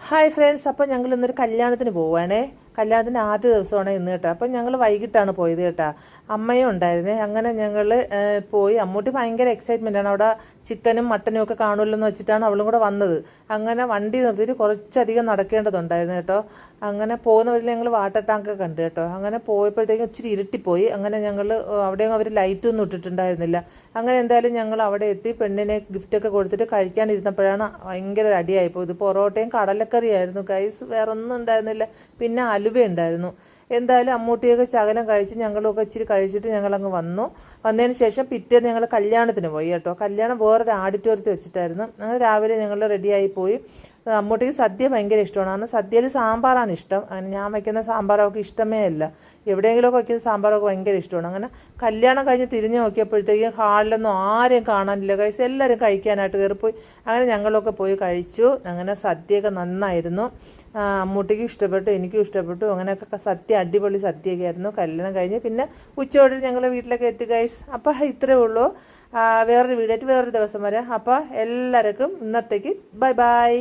Hi friends, അപ്പോൾ ഞങ്ങൾ ഇന്നൊരു കല്യാണത്തിന് പോവുകയാണേ. കല്യാണത്തിൻ്റെ ആദ്യ ദിവസമാണ് ഇന്ന് കേട്ടോ. അപ്പം ഞങ്ങൾ വൈകിട്ടാണ് പോയത് കേട്ടോ. അമ്മയും ഉണ്ടായിരുന്നേ. അങ്ങനെ ഞങ്ങൾ പോയി. അമ്മൂട്ടി ഭയങ്കര എക്സൈറ്റ്മെൻറ്റാണ്. അവിടെ ചിക്കനും മട്ടനും ഒക്കെ കാണുമല്ലോ എന്ന് വെച്ചിട്ടാണ് അവളും കൂടെ വന്നത്. അങ്ങനെ വണ്ടി നിർത്തിയിട്ട് കുറച്ചധികം നടക്കേണ്ടതുണ്ടായിരുന്നു കേട്ടോ. അങ്ങനെ പോകുന്ന വഴിയിൽ ഞങ്ങൾ വാട്ടർ ടാങ്കൊക്കെ കണ്ടു കേട്ടോ. അങ്ങനെ പോയപ്പോഴത്തേക്കും ഇച്ചിരി ഇരുട്ടിപ്പോയി. അങ്ങനെ ഞങ്ങൾ അവിടെയും അവർ ലൈറ്റൊന്നും ഇട്ടിട്ടുണ്ടായിരുന്നില്ല. അങ്ങനെ എന്തായാലും ഞങ്ങൾ അവിടെ എത്തി. പെണ്ണിനെ ഗിഫ്റ്റൊക്കെ കൊടുത്തിട്ട് കഴിക്കാനിരുന്നപ്പോഴാണ് ഭയങ്കര ഒരു അടിയായിപ്പോയി. ഇത് പൊറോട്ടയും കടലക്കറിയായിരുന്നു ഗൈസ്, വേറെ ഒന്നും ഉണ്ടായിരുന്നില്ല. പിന്നെ അലുവ ഉണ്ടായിരുന്നു. എന്തായാലും അമ്മൂട്ടിയൊക്കെ ശകലം കഴിച്ച് ഞങ്ങളൊക്കെ ഇച്ചിരി കഴിച്ചിട്ട് ഞങ്ങളങ്ങ് വന്നതിന് ശേഷം പിറ്റേന്ന് ഞങ്ങൾ കല്യാണത്തിന് പോയി കേട്ടോ. കല്യാണം വേറൊരു ഓഡിറ്റോറിയത്തിൽ വെച്ചിട്ടായിരുന്നു. അങ്ങനെ രാവിലെ ഞങ്ങൾ റെഡിയായി പോയി. അമ്മൂട്ടിക്ക് സദ്യ ഭയങ്കര ഇഷ്ടമാണ്. കാരണം സദ്യയിൽ സാമ്പാറാണ് ഇഷ്ടം. അങ്ങനെ ഞാൻ വയ്ക്കുന്ന സാമ്പാറൊക്കെ ഇഷ്ടമേ അല്ല. എവിടെയെങ്കിലുമൊക്കെ വയ്ക്കുന്ന സാമ്പാറൊക്കെ ഭയങ്കര ഇഷ്ടമാണ്. അങ്ങനെ കല്യാണം കഴിഞ്ഞ് തിരിഞ്ഞ് നോക്കിയപ്പോഴത്തേക്കും ഹാളിലൊന്നും ആരെയും കാണാനില്ല കഴിച്ച് എല്ലാവരും കഴിക്കാനായിട്ട് കയറിപ്പോയി. അങ്ങനെ ഞങ്ങളൊക്കെ പോയി കഴിച്ചു. അങ്ങനെ സദ്യയൊക്കെ നന്നായിരുന്നു. അമ്മൂട്ടിക്കും ഇഷ്ടപ്പെട്ടു, എനിക്കും ഇഷ്ടപ്പെട്ടു. അങ്ങനെയൊക്കെ സദ്യ അടിപൊളി സദ്യയൊക്കെ ആയിരുന്നു. കല്യാണം കഴിഞ്ഞ് പിന്നെ ഉച്ചയോടെ ഞങ്ങൾ വീട്ടിലൊക്കെ എത്തി ഗൈസ്. അപ്പോൾ ഇത്രയേ ഉള്ളൂ. വേറൊരു വീഡിയോ ആയിട്ട് വേറൊരു ദിവസം വരെ. അപ്പോൾ എല്ലാവർക്കും ഇന്നത്തേക്ക് ബൈ ബൈ.